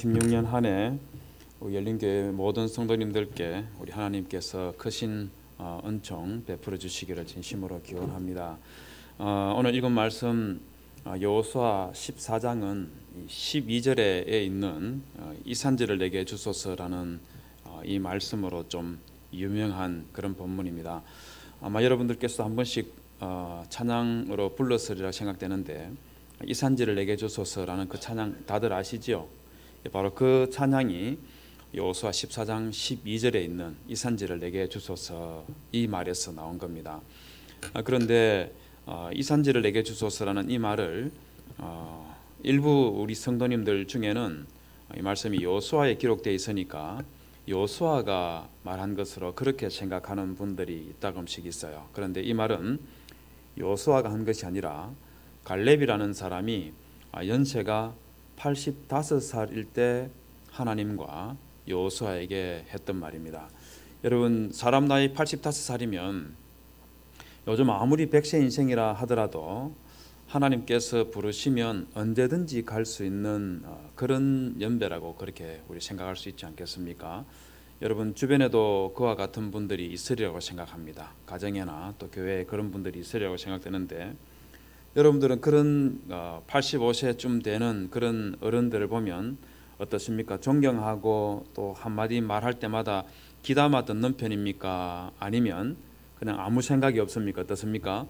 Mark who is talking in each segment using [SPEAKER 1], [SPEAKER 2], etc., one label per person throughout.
[SPEAKER 1] 16년 한 해 열린교회 모든 성도님들께 우리 하나님께서 크신 은총 베풀어 주시기를 진심으로 기원합니다. 오늘 읽은 말씀 여호수아 14장은 12절에 있는 이산지를 내게 주소서라는 이 말씀으로 좀 유명한 그런 본문입니다. 아마 여러분들께서 한 번씩 찬양으로 불렀으리라 생각되는데, 이산지를 내게 주소서라는 그 찬양 다들 아시지요? 바로 그 찬양이 여호수아 14장 12절에 있는 이산지를 내게 주소서 이 말에서 나온 겁니다. 그런데 이산지를 내게 주소서라는 이 말을 일부 우리 성도님들 중에는 이 말씀이 여호수아에 기록되어 있으니까 여호수아가 말한 것으로 그렇게 생각하는 분들이 있다금씩 있어요. 그런데 이 말은 여호수아가 한 것이 아니라 갈렙이라는 사람이 연세가 85살일 때 하나님과 여호수아에게 했던 말입니다. 여러분, 사람 나이 85살이면 요즘 아무리 100세 인생이라 하더라도 하나님께서 부르시면 언제든지 갈 수 있는 그런 연배라고 그렇게 우리 생각할 수 있지 않겠습니까? 여러분 주변에도 그와 같은 분들이 있으리라고 생각합니다. 가정에나 또 교회에 그런 분들이 있으리라고 생각되는데, 여러분들은 그런 85세쯤 되는 그런 어른들을 보면 어떻습니까? 존경하고 또 한마디 말할 때마다 귀담아 듣는 편입니까? 아니면 그냥 아무 생각이 없습니까? 어떻습니까?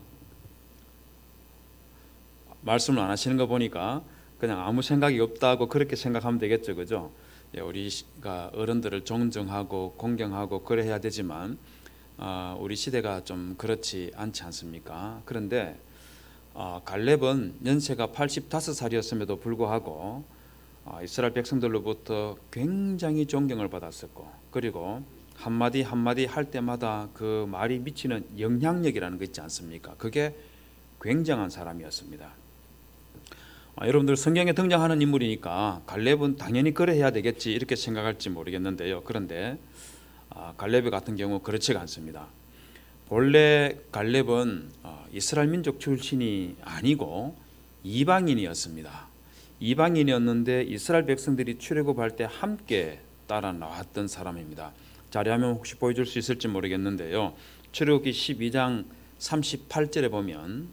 [SPEAKER 1] 말씀을 안 하시는 거 보니까 그냥 아무 생각이 없다고 그렇게 생각하면 되겠죠, 그죠? 우리가 어른들을 존중하고 공경하고 그래 해야 되지만 우리 시대가 좀 그렇지 않지 않습니까? 그런데 갈렙은 연세가 85살이었음에도 불구하고 이스라엘 백성들로부터 굉장히 존경을 받았었고, 그리고 한마디 한마디 할 때마다 그 말이 미치는 영향력이라는 거 있지 않습니까? 그게 굉장한 사람이었습니다. 여러분들 성경에 등장하는 인물이니까 갈렙은 당연히 그래 해야 되겠지 이렇게 생각할지 모르겠는데요. 그런데 갈렙 같은 경우 그렇지가 않습니다. 본래 갈렙은 이스라엘 민족 출신이 아니고 이방인이었습니다. 이방인이었는데 이스라엘 백성들이 출애굽할 때 함께 따라 나왔던 사람입니다. 자료화면 혹시 보여줄 수 있을지 모르겠는데요. 출애굽기 12장 38절에 보면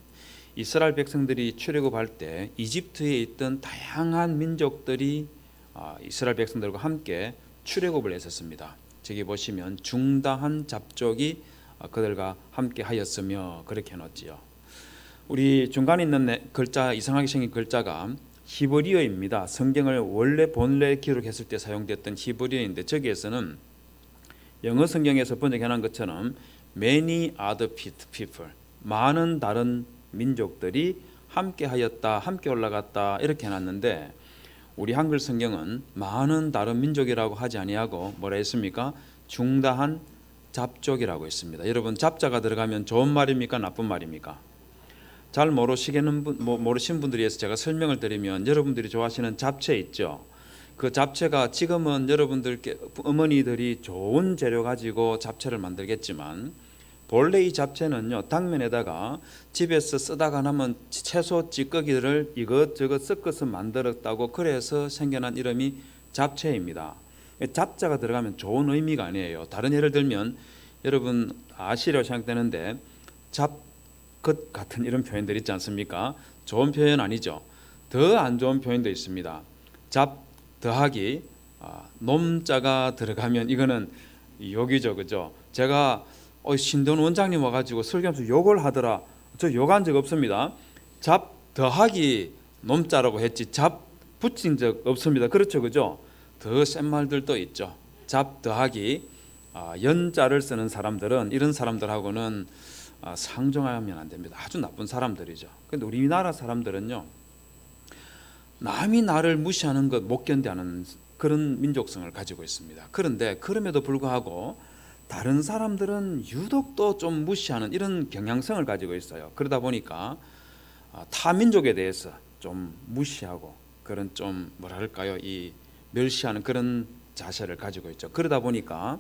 [SPEAKER 1] 이스라엘 백성들이 출애굽할 때 이집트에 있던 다양한 민족들이 이스라엘 백성들과 함께 출애굽을 했었습니다. 저기 보시면 중다한 잡족이 그들과 함께 하였으며 그렇게 해놓지요. 우리 중간에 있는 글자, 이상하게 생긴 글자가 히브리어입니다. 성경을 원래 본래 기록했을 때 사용됐던 히브리어인데, 저기에서는 영어 성경에서 번역해놓은 것처럼 many other people, 많은 다른 민족들이 함께 하였다, 함께 올라갔다 이렇게 해놨는데, 우리 한글 성경은 많은 다른 민족이라고 하지 아니하고 뭐라 했습니까? 중다한 잡족이라고 했습니다. 여러분, 잡자가 들어가면 좋은 말입니까? 나쁜 말입니까? 잘 모르시는 분들이 해서 제가 설명을 드리면, 여러분들이 좋아하시는 잡채 있죠? 그 잡채가 지금은 여러분들께 어머니들이 좋은 재료 가지고 잡채를 만들겠지만, 본래 이 잡채는요, 당면에다가 집에서 쓰다가 남은 채소 찌꺼기들을 이것저것 섞어서 만들었다고, 그래서 생겨난 이름이 잡채입니다. 잡자가 들어가면 좋은 의미가 아니에요. 다른 예를 들면 여러분 아시리라고 생각되는데, 잡것 같은 이런 표현들 있지 않습니까? 좋은 표현 아니죠. 더 안 좋은 표현도 있습니다. 잡 더하기 놈자가 들어가면 이거는 욕이죠, 그죠? 제가 신돈 원장님 와가지고 설교하면서 욕을 하더라. 저 욕한 적 없습니다. 잡 더하기 놈자라고 했지 잡 붙인 적 없습니다. 그렇죠, 그죠? 더 센 말들도 있죠. 잡 더하기 연자를 쓰는 사람들은 이런 사람들하고는 상종하면 안 됩니다. 아주 나쁜 사람들이죠. 그런데 우리나라 사람들은요, 남이 나를 무시하는 것 못 견디하는 그런 민족성을 가지고 있습니다. 그런데 그럼에도 불구하고 다른 사람들은 유독 또 좀 무시하는 이런 경향성을 가지고 있어요. 그러다 보니까 타 민족에 대해서 좀 무시하고 그런 좀 뭐랄까요, 이 멸시하는 그런 자세를 가지고 있죠. 그러다 보니까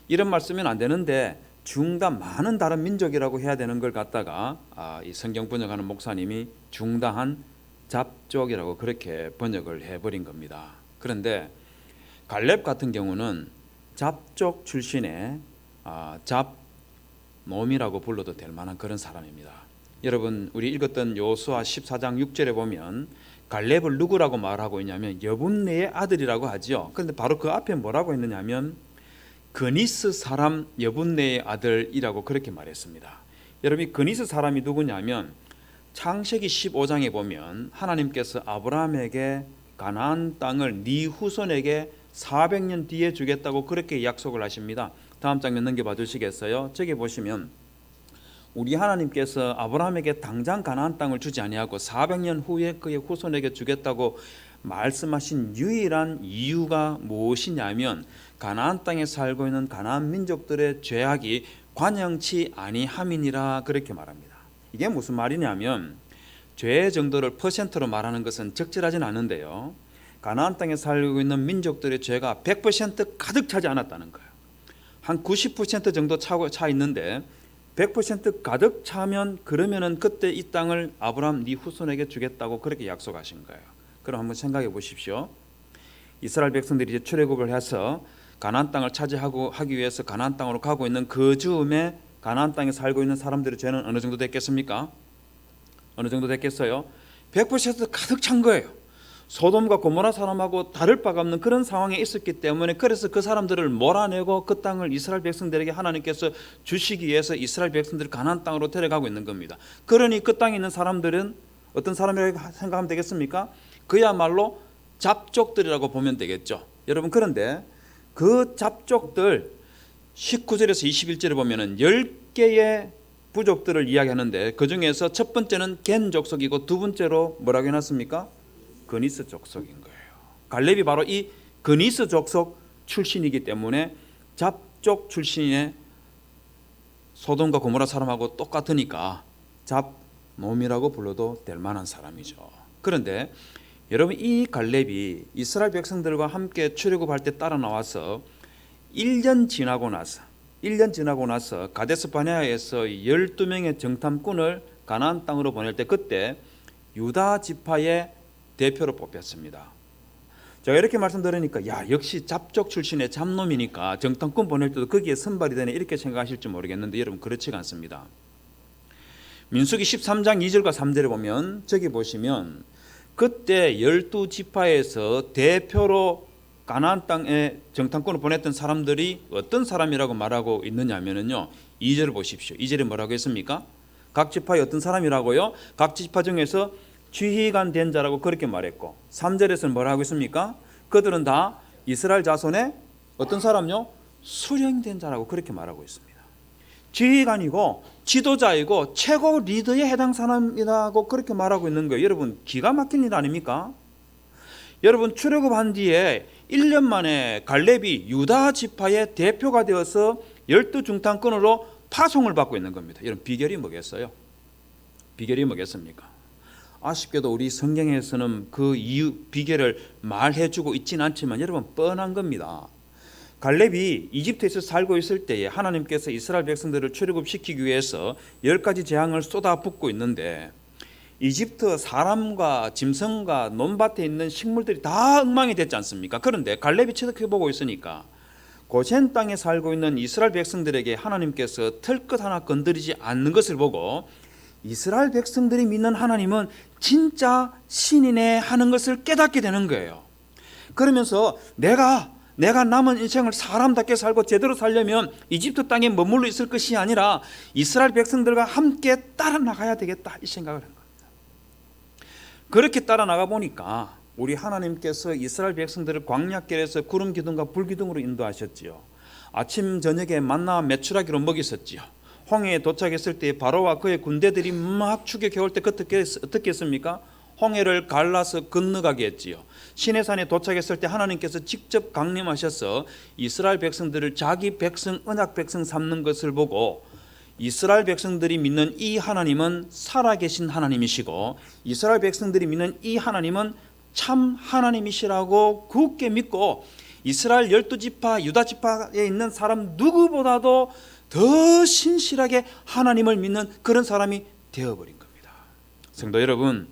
[SPEAKER 1] 이런 말 쓰면 안 되는데 중다 많은 다른 민족이라고 해야 되는 걸 갖다가 이 성경 번역하는 목사님이 중다한 잡족이라고 그렇게 번역을 해버린 겁니다. 그런데 갈렙 같은 경우는 잡족 출신의 잡놈이라고 불러도 될 만한 그런 사람입니다. 여러분, 우리 읽었던 여호수아 14장 6절에 보면 갈렙을 누구라고 말하고 있냐면 여분네의 아들이라고 하죠. 그런데 바로 그 앞에 뭐라고 했느냐면 그니스 사람 여분네의 아들이라고 그렇게 말했습니다. 여러분, 그니스 사람이 누구냐면 창세기 15장에 보면 하나님께서 아브라함에게 가나안 땅을 네 후손에게 400년 뒤에 주겠다고 그렇게 약속을 하십니다. 다음 장면 넘겨봐 주시겠어요? 저기 보시면 우리 하나님께서 아브라함에게 당장 가나안 땅을 주지 아니하고 400년 후에 그의 후손에게 주겠다고 말씀하신 유일한 이유가 무엇이냐면 가나안 땅에 살고 있는 가나안 민족들의 죄악이 관영치 아니함이니라 그렇게 말합니다. 이게 무슨 말이냐면 죄의 정도를 퍼센트로 말하는 것은 적절하진 않은데요, 가나안 땅에 살고 있는 민족들의 죄가 100% 가득 차지 않았다는 거예요. 한 90% 정도 차 있는데 100% 가득 차면 그러면은 그때 이 땅을 아브라함 네 후손에게 주겠다고 그렇게 약속하신 거예요. 그럼 한번 생각해 보십시오. 이스라엘 백성들이 이제 출애굽을 해서 가나안 땅을 차지하기 위해서 가나안 땅으로 가고 있는 그 즈음에 가나안 땅에 살고 있는 사람들의 죄는 어느 정도 됐겠습니까? 어느 정도 됐겠어요? 100% 가득 찬 거예요. 소돔과 고모라 사람하고 다를 바가 없는 그런 상황에 있었기 때문에, 그래서 그 사람들을 몰아내고 그 땅을 이스라엘 백성들에게 하나님께서 주시기 위해서 이스라엘 백성들을 가나안 땅으로 데려가고 있는 겁니다. 그러니 그 땅에 있는 사람들은 어떤 사람이라고 생각하면 되겠습니까? 그야말로 잡족들이라고 보면 되겠죠. 여러분, 그런데 그 잡족들 19절에서 21절에 보면은 10개의 부족들을 이야기하는데 그 중에서 첫 번째는 겐 족속이고 두 번째로 뭐라고 해놨습니까? 그니스 족속인 거예요. 갈렙이 바로 이 그니스 족속 출신이기 때문에 잡족 출신의 소돔과 고모라 사람하고 똑같으니까 잡놈이라고 불러도 될 만한 사람이죠. 그런데 여러분, 이 갈렙이 이스라엘 백성들과 함께 출애굽할 때 따라 나와서 1년 지나고 나서 가데스 바네아에서 12명의 정탐꾼을 가나안 땅으로 보낼 때 그때 유다 지파의 대표로 뽑혔습니다. 제가 이렇게 말씀드리니까 역시 잡족 출신의 잡놈이니까 정탐꾼 보낼 때도 거기에 선발이 되네 이렇게 생각하실지 모르겠는데, 여러분, 그렇지가 않습니다. 민수기 13장 2절과 3절에 보면 저기 보시면 그때 12지파에서 대표로 가나안 땅에 정탐꾼을 보냈던 사람들이 어떤 사람이라고 말하고 있느냐면요, 2절을 보십시오. 2절에 뭐라고 했습니까? 각 지파의 어떤 사람이라고요? 각 지파 중에서 지휘관 된 자라고 그렇게 말했고, 3절에서는 뭐라고 했습니까? 그들은 다 이스라엘 자손의 어떤 사람요? 수령된 자라고 그렇게 말하고 있습니다. 지휘관이고 지도자이고 최고 리더에 해당 사람이라고 그렇게 말하고 있는 거예요. 여러분, 기가 막힌 일 아닙니까? 여러분, 출애굽한 뒤에 1년 만에 갈렙이 유다 지파의 대표가 되어서 12중탄권으로 파송을 받고 있는 겁니다. 여러분, 비결이 뭐겠어요? 비결이 뭐겠습니까? 아쉽게도 우리 성경에서는 그 이유 비결을 말해주고 있지는 않지만 여러분, 뻔한 겁니다. 갈렙이 이집트에서 살고 있을 때에 하나님께서 이스라엘 백성들을 출애굽시키기 위해서 10가지 재앙을 쏟아붓고 있는데 이집트 사람과 짐승과 논밭에 있는 식물들이 다 엉망이 됐지 않습니까? 그런데 갈렙이 지켜보고 있으니까 고센 땅에 살고 있는 이스라엘 백성들에게 하나님께서 털끝 하나 건드리지 않는 것을 보고 이스라엘 백성들이 믿는 하나님은 진짜 신이네 하는 것을 깨닫게 되는 거예요. 그러면서 내가 남은 인생을 사람답게 살고 제대로 살려면 이집트 땅에 머물러 있을 것이 아니라 이스라엘 백성들과 함께 따라 나가야 되겠다, 이 생각을 한 겁니다. 그렇게 따라 나가 보니까 우리 하나님께서 이스라엘 백성들을 광야길에서 구름 기둥과 불 기둥으로 인도하셨지요. 아침 저녁에 만나와 메추라기로 먹이셨지요. 홍해에 도착했을 때 바로와 그의 군대들이 막 추격해올 때 어떻게 했습니까? 홍해를 갈라서 건너가게 했지요. 시내산에 도착했을 때 하나님께서 직접 강림하셔서 이스라엘 백성들을 자기 백성, 언약 백성 삼는 것을 보고 이스라엘 백성들이 믿는 이 하나님은 살아계신 하나님이시고 이스라엘 백성들이 믿는 이 하나님은 참 하나님이시라고 굳게 믿고 이스라엘 12지파 유다지파에 있는 사람 누구보다도 더 신실하게 하나님을 믿는 그런 사람이 되어버린 겁니다. 성도 여러분,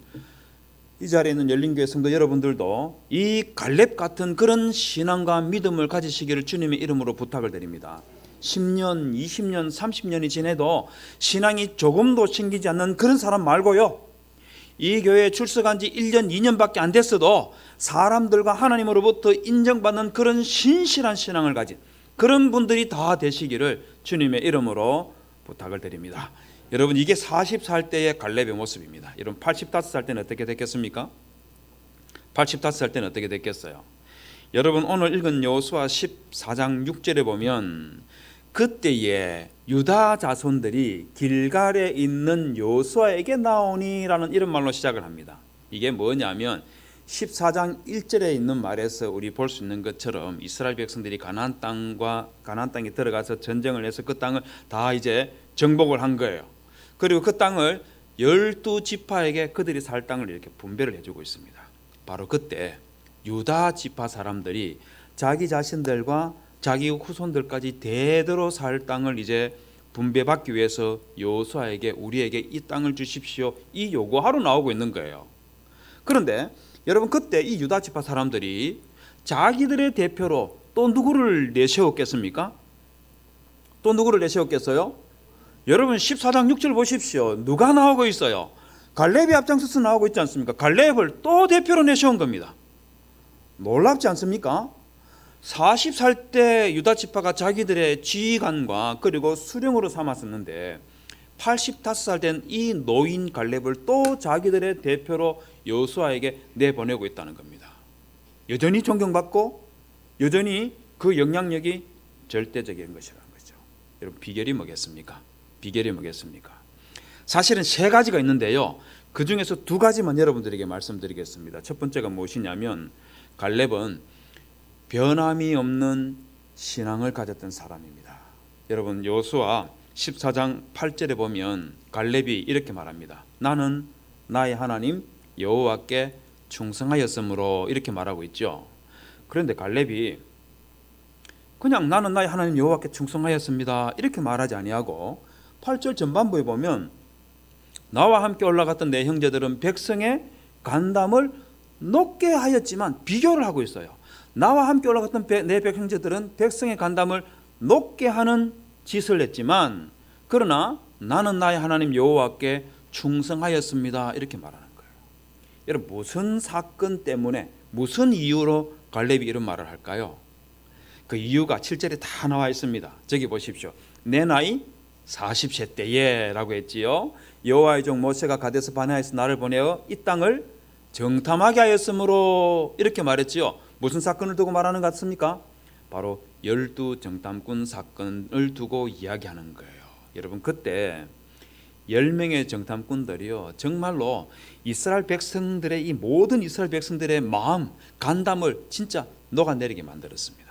[SPEAKER 1] 이 자리에 있는 열린교회 성도 여러분들도 이 갈렙 같은 그런 신앙과 믿음을 가지시기를 주님의 이름으로 부탁을 드립니다. 10년, 20년, 30년이 지내도 신앙이 조금도 생기지 않는 그런 사람 말고요, 이 교회에 출석한 지 1년, 2년밖에 안 됐어도 사람들과 하나님으로부터 인정받는 그런 신실한 신앙을 가진 그런 분들이 다 되시기를 주님의 이름으로 부탁을 드립니다. 여러분, 이게 40살 때의 갈렙의 모습입니다. 여러분, 85살 때는 어떻게 됐겠습니까? 85살 때는 어떻게 됐겠어요? 여러분, 오늘 읽은 여호수아 14장 6절에 보면 그때에 유다 자손들이 길갈에 있는 여호수아에게 나오니라는 이런 말로 시작을 합니다. 이게 뭐냐면 14장 1절에 있는 말에서 우리 볼 수 있는 것처럼 이스라엘 백성들이 가나안 땅에 들어가서 전쟁을 해서 그 땅을 다 이제 정복을 한 거예요. 그리고 그 땅을 12지파에게 그들이 살 땅을 이렇게 분배를 해주고 있습니다. 바로 그때 유다 지파 사람들이 자기 자신들과 자기 후손들까지 대대로 살 땅을 이제 분배받기 위해서 여호수아에게 우리에게 이 땅을 주십시오, 이 요구하러 나오고 있는 거예요. 그런데 여러분, 그때 이 유다 지파 사람들이 자기들의 대표로 또 누구를 내세웠겠습니까? 또 누구를 내세웠겠어요? 여러분, 14장 6절 보십시오. 누가 나오고 있어요? 갈렙이 앞장서서 나오고 있지 않습니까? 갈렙을 또 대표로 내세운 겁니다. 놀랍지 않습니까? 40살 때 유다 지파가 자기들의 지휘관과 그리고 수령으로 삼았었는데 85살 된 이 노인 갈렙을 또 자기들의 대표로 여호수아에게 내보내고 있다는 겁니다. 여전히 존경받고 여전히 그 영향력이 절대적인 것이라는 거죠. 여러분, 비결이 뭐겠습니까? 비결이 뭐겠습니까? 사실은 세 가지가 있는데요, 그 중에서 두 가지만 여러분들에게 말씀드리겠습니다. 첫 번째가 무엇이냐면 갈렙은 변함이 없는 신앙을 가졌던 사람입니다. 여러분, 여호수아 14장 8절에 보면 갈렙이 이렇게 말합니다. 나는 나의 하나님 여호와께 충성하였으므로, 이렇게 말하고 있죠. 그런데 갈렙이 그냥 나는 나의 하나님 여호와께 충성하였습니다 이렇게 말하지 아니하고 8절 전반부에 보면 나와 함께 올라갔던 내 형제들은 백성의 간담을 높게 하였지만, 비교를 하고 있어요. 나와 함께 올라갔던 내 형제들은 백성의 간담을 높게 하는 짓을 했지만 그러나 나는 나의 하나님 여호와께 충성하였습니다 이렇게 말하는 거예요. 여러분, 무슨 사건 때문에 무슨 이유로 갈렙이 이런 말을 할까요? 그 이유가 7절에 다 나와 있습니다. 저기 보십시오. 내 나이 40세 때에 라고 했지요. 여호와의 종 모세가 가데스 바네아에서 나를 보내어 이 땅을 정탐하게 하였으므로, 이렇게 말했지요. 무슨 사건을 두고 말하는 것 같습니까? 바로 12 정탐꾼 사건을 두고 이야기하는 거예요. 여러분, 그때 10명의 정탐꾼들이요, 정말로 이스라엘 백성들의, 이 모든 이스라엘 백성들의 마음, 간담을 진짜 녹아내리게 만들었습니다.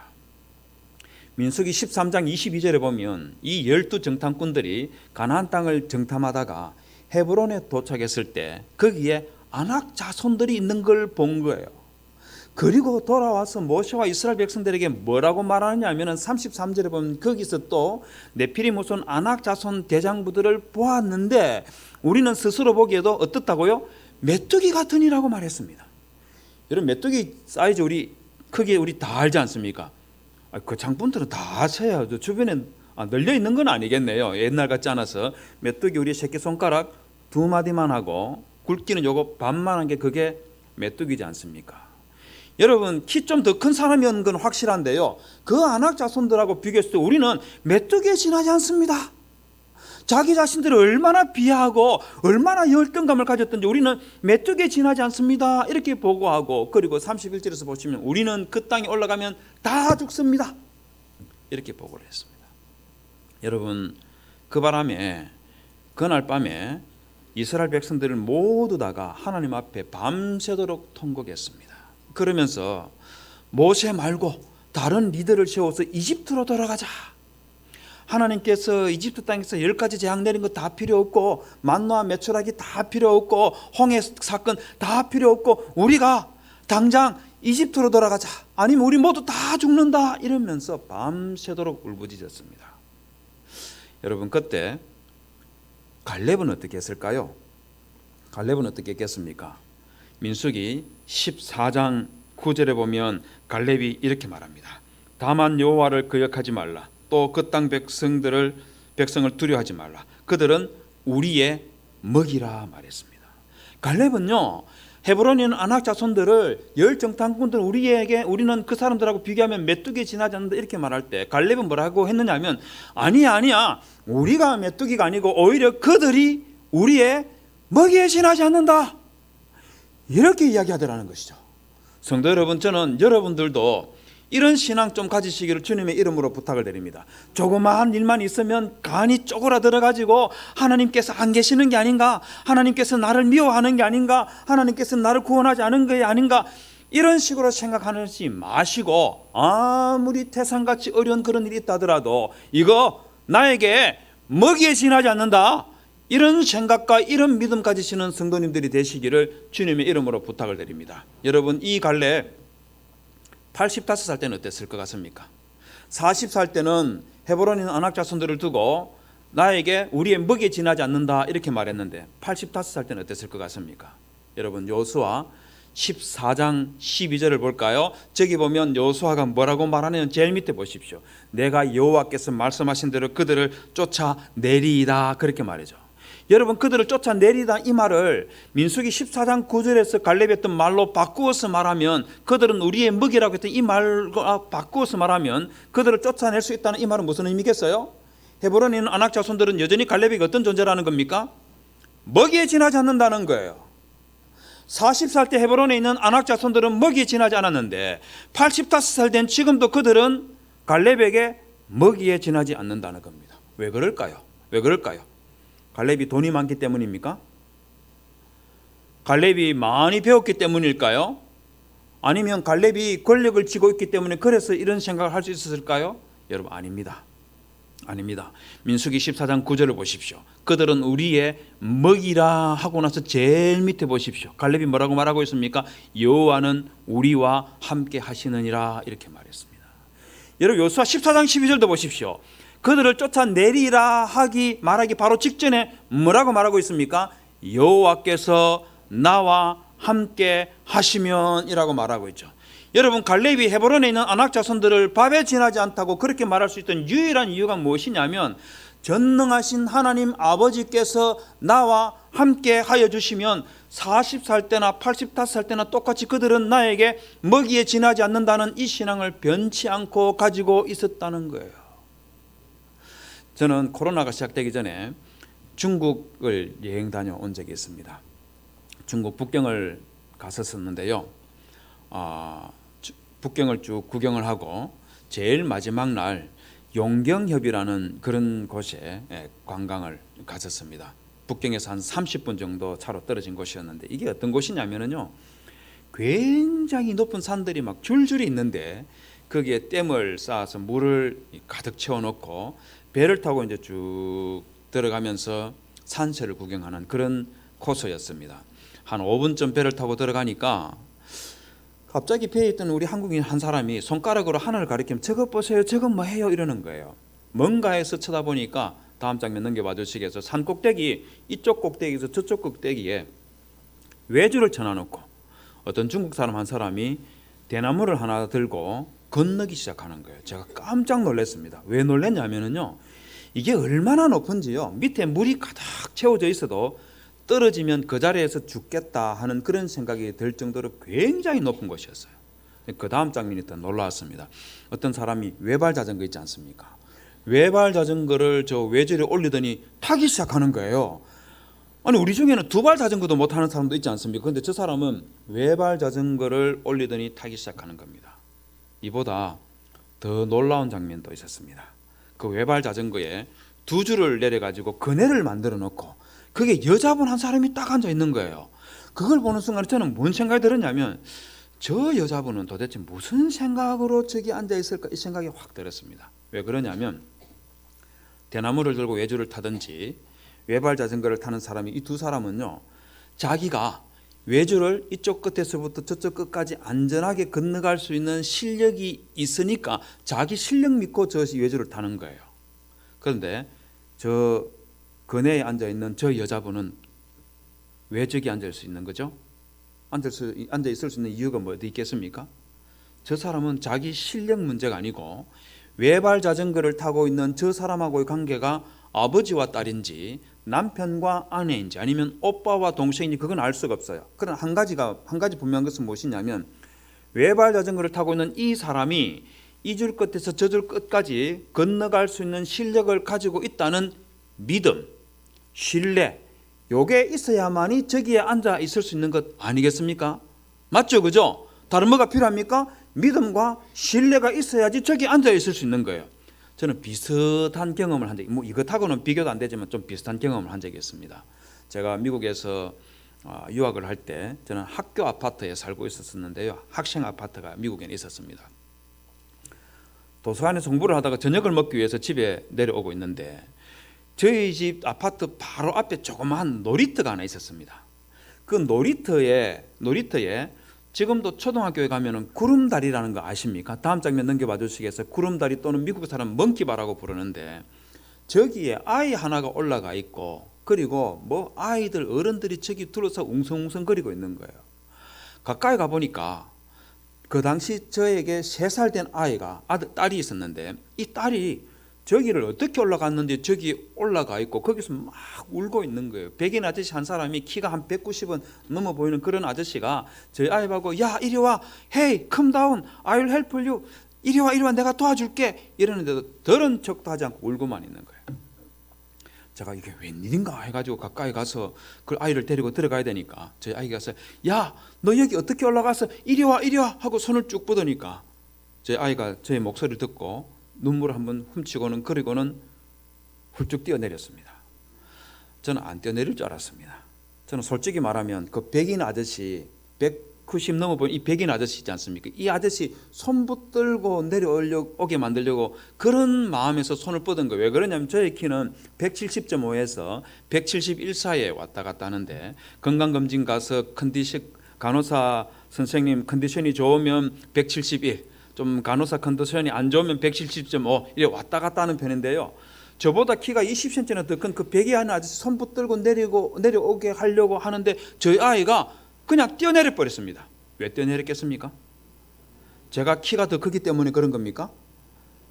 [SPEAKER 1] 민수기 13장 22절에 보면 이 12 정탐꾼들이 가나안 땅을 정탐하다가 헤브론에 도착했을 때 거기에 아낙 자손들이 있는 걸 본 거예요. 그리고 돌아와서 모세와 이스라엘 백성들에게 뭐라고 말하느냐 하면 33절에 보면 거기서 또 네피림 후손 아낙 자손 대장부들을 보았는데 우리는 스스로 보기에도 어떻다고요? 메뚜기 같으니라고 말했습니다. 여러분, 메뚜기 사이즈 크기 우리 다 알지 않습니까? 그 장분들은 다 아셔야 주변에 널려 있는 건 아니겠네요. 옛날 같지 않아서 메뚜기 우리 새끼손가락 2마디만 하고 굵기는 요거 반만한 게 그게 메뚜기지 않습니까? 여러분, 키 좀 더 큰 사람이었는 건 확실한데요, 그 아낙 자손들하고 비교했을 때 우리는 메뚜기에 지나지 않습니다. 자기 자신들을 얼마나 비하하고 얼마나 열등감을 가졌던지 우리는 메뚜기에 지나지 않습니다 이렇게 보고하고, 그리고 31절에서 보시면 우리는 그 땅에 올라가면 다 죽습니다 이렇게 보고를 했습니다. 여러분, 그 바람에 그날 밤에 이스라엘 백성들을 모두 다가 하나님 앞에 밤새도록 통곡했습니다. 그러면서 모세 말고 다른 리더를 세워서 이집트로 돌아가자. 하나님께서 이집트 땅에서 10가지 재앙 내린 거 다 필요 없고 만나와 메추라기 다 필요 없고 홍해 사건 다 필요 없고 우리가 당장 이집트로 돌아가자. 아니면 우리 모두 다 죽는다. 이러면서 밤새도록 울부짖었습니다. 여러분, 그때 갈렙은 어떻게 했을까요? 갈렙은 어떻게 했겠습니까? 민수기 14장 9절에 보면 갈렙이 이렇게 말합니다. 다만 여호와를 거역하지 말라. 또 그 땅 백성을 두려워하지 말라. 그들은 우리의 먹이라 말했습니다. 갈렙은요, 헤브론에 있는 아낙 자손들을 열정탐꾼들 우리는 그 사람들하고 비교하면 메뚜기에 지나지 않는다 이렇게 말할 때 갈렙은 뭐라고 했느냐면 아니야 우리가 메뚜기가 아니고 오히려 그들이 우리의 먹이에 지나지 않는다 이렇게 이야기하더라는 것이죠. 성도 여러분, 저는 여러분들도 이런 신앙 좀 가지시기를 주님의 이름으로 부탁을 드립니다. 조그마한 일만 있으면 간이 쪼그라들어가지고 하나님께서 안 계시는 게 아닌가, 하나님께서 나를 미워하는 게 아닌가, 하나님께서 나를 구원하지 않은 게 아닌가, 이런 식으로 생각하지 마시고 아무리 태산같이 어려운 그런 일이 있다더라도 이거 나에게 먹이에 지나지 않는다, 이런 생각과 이런 믿음 가지시는 성도님들이 되시기를 주님의 이름으로 부탁을 드립니다. 여러분, 이 갈렙 85살 때는 어땠을 것 같습니까? 40살 때는 헤브론에 있는 아낙 자손들을 두고 나에게 우리의 먹이에 지나지 않는다 이렇게 말했는데 85살 때는 어땠을 것 같습니까? 여러분, 여호수아 14장 12절을 볼까요? 저기 보면 여호수아가 뭐라고 말하냐면 제일 밑에 보십시오. 내가 여호와께서 말씀하신 대로 그들을 쫓아내리이다 그렇게 말이죠. 여러분, 그들을 쫓아내리다 이 말을 민수기 14장 9절에서 갈렙이 했던 말로 바꾸어서 말하면, 그들은 우리의 먹이라고 했던 이 말과 바꾸어서 말하면 그들을 쫓아낼 수 있다는 이 말은 무슨 의미겠어요? 헤브론에 있는 아낙 자손들은 여전히 갈렙이 어떤 존재라는 겁니까? 먹이에 지나지 않는다는 거예요. 40살 때 헤브론에 있는 아낙 자손들은 먹이에 지나지 않았는데 85살 된 지금도 그들은 갈렙에게 먹이에 지나지 않는다는 겁니다. 왜 그럴까요? 갈렙이 돈이 많기 때문입니까? 갈렙이 많이 배웠기 때문일까요? 아니면 갈렙이 권력을 쥐고 있기 때문에 그래서 이런 생각을 할 수 있었을까요? 여러분, 아닙니다. 민수기 14장 9절을 보십시오. 그들은 우리의 먹이라 하고 나서 제일 밑에 보십시오. 갈렙이 뭐라고 말하고 있습니까? 여호와는 우리와 함께 하시느니라 이렇게 말했습니다. 여러분, 여호수아 14장 12절도 보십시오. 그들을 쫓아내리라 말하기 바로 직전에 뭐라고 말하고 있습니까? 여호와께서 나와 함께 하시면 이라고 말하고 있죠. 여러분, 갈렙이 헤브론에 있는 아낙 자손들을 밥에 지나지 않다고 그렇게 말할 수 있던 유일한 이유가 무엇이냐면 전능하신 하나님 아버지께서 나와 함께 하여 주시면 40살 때나 85살 때나 똑같이 그들은 나에게 먹이에 지나지 않는다는 이 신앙을 변치 않고 가지고 있었다는 거예요. 저는 코로나가 시작되기 전에 중국을 여행 다녀온 적이 있습니다. 중국 북경을 갔었는데요. 북경을 쭉 구경을 하고 제일 마지막 날 용경협이라는 그런 곳에 관광을 갔었습니다. 북경에서 한 30분 정도 차로 떨어진 곳이었는데 이게 어떤 곳이냐면요, 굉장히 높은 산들이 막 줄줄이 있는데 거기에 댐을 쌓아서 물을 가득 채워놓고 배를 타고 이제 쭉 들어가면서 산세를 구경하는 그런 코스였습니다. 한 5분쯤 배를 타고 들어가니까 갑자기 배에 있던 우리 한국인 한 사람이 손가락으로 하늘을 가리키면 저것 보세요, 저건 뭐해요 이러는 거예요. 뭔가에서 쳐다보니까 다음 장면 넘겨봐 주시겠어요? 산 꼭대기, 이쪽 꼭대기에서 저쪽 꼭대기에 외주를 쳐놔놓고 어떤 중국 사람 한 사람이 대나무를 하나 들고 건너기 시작하는 거예요. 제가 깜짝 놀랐습니다. 왜 놀랐냐면요, 이게 얼마나 높은지요. 밑에 물이 가득 채워져 있어도 떨어지면 그 자리에서 죽겠다 하는 그런 생각이 들 정도로 굉장히 높은 곳이었어요. 그 다음 장면이 더 놀라웠습니다. 어떤 사람이 외발 자전거 있지 않습니까? 외발 자전거를 저 외줄에 올리더니 타기 시작하는 거예요. 아니, 우리 중에는 두발 자전거도 못 타는 사람도 있지 않습니까? 그런데 저 사람은 외발 자전거를 올리더니 타기 시작하는 겁니다. 이보다 더 놀라운 장면도 있었습니다. 그 외발 자전거에 두 줄을 내려가지고 그네를 만들어 놓고 그게 여자분 한 사람이 딱 앉아 있는 거예요. 그걸 보는 순간에 저는 뭔 생각이 들었냐면 저 여자분은 도대체 무슨 생각으로 저기 앉아 있을까 이 생각이 확 들었습니다. 왜 그러냐면 대나무를 들고 외주를 타든지 외발 자전거를 타는 사람이 이 두 사람은요, 자기가 외주를 이쪽 끝에서부터 저쪽 끝까지 안전하게 건너갈 수 있는 실력이 있으니까 자기 실력 믿고 저 외주를 타는 거예요. 그런데 저 그네에 앉아있는 저 여자분은 왜 저기 앉을 수 있는 거죠? 앉아 있을 수 있는 이유가 뭐 어디 있겠습니까? 저 사람은 자기 실력 문제가 아니고 외발 자전거를 타고 있는 저 사람하고의 관계가 아버지와 딸인지 남편과 아내인지 아니면 오빠와 동생인지 그건 알 수가 없어요. 그러나 한 가지 분명한 것은 무엇이냐면 외발 자전거를 타고 있는 이 사람이 이 줄 끝에서 저 줄 끝까지 건너갈 수 있는 실력을 가지고 있다는 믿음, 신뢰, 요게 있어야만이 저기에 앉아 있을 수 있는 것 아니겠습니까? 맞죠, 그죠? 다른 뭐가 필요합니까? 믿음과 신뢰가 있어야지 저기 앉아 있을 수 있는 거예요. 저는 비슷한 경험을 한 적이, 뭐 이것하고는 비교도 안 되지만 좀 비슷한 경험을 한 적이 있습니다. 제가 미국에서 유학을 할 때 저는 학교 아파트에 살고 있었는데요. 학생 아파트가 미국에 있었습니다. 도서관에서 공부를 하다가 저녁을 먹기 위해서 집에 내려오고 있는데 저희 집 아파트 바로 앞에 조그마한 놀이터가 하나 있었습니다. 그 놀이터에 지금도 초등학교에 가면은 구름다리라는 거 아십니까? 다음 장면 넘겨봐 주시겠어요? 구름다리 또는 미국 사람 멍키바라고 부르는데 저기에 아이 하나가 올라가 있고 그리고 뭐 아이들 어른들이 저기 둘러서 웅성웅성거리고 있는 거예요. 가까이 가보니까 그 당시 저에게 3살 된 아이가 딸이 있었는데 이 딸이 저기를 어떻게 올라갔는지 저기 올라가 있고 거기서 막 울고 있는 거예요. 백인 아저씨 한 사람이 키가 한 190은 넘어 보이는 그런 아저씨가 저희 아이하고 야 이리 와, hey come down, I'll help you, 이리 와 내가 도와줄게 이러는데도 더러운 척도 하지 않고 울고만 있는 거예요. 제가 이게 웬일인가 해가지고 가까이 가서 그 아이를 데리고 들어가야 되니까 저희 아이가 가서 야 너 여기 어떻게 올라가서 이리 와 하고 손을 쭉 뻗으니까 저희 아이가 저의 목소리를 듣고 눈물을 한번 훔치고는 그리고는 훌쩍 뛰어내렸습니다. 저는 안 뛰어내릴 줄 알았습니다. 저는 솔직히 말하면 그 백인 아저씨 190 넘어 보이는 이 백인 아저씨 있지 않습니까? 이 아저씨 손 붙들고 내려오게 만들려고 그런 마음에서 손을 뻗은 거예요. 왜 그러냐면 저의 키는 170.5에서 171 사이에 왔다 갔다 하는데 건강검진 가서 간호사 선생님 컨디션이 좋으면 171, 좀 간호사 컨디션이 안 좋으면 170.5 이렇게 왔다 갔다 하는 편인데요. 저보다 키가 20cm나 더 큰 그 백이 아저씨 손 붙들고 내려오게 하려고 하는데 저희 아이가 그냥 뛰어내려 버렸습니다. 왜 뛰어내렸겠습니까? 제가 키가 더 크기 때문에 그런 겁니까?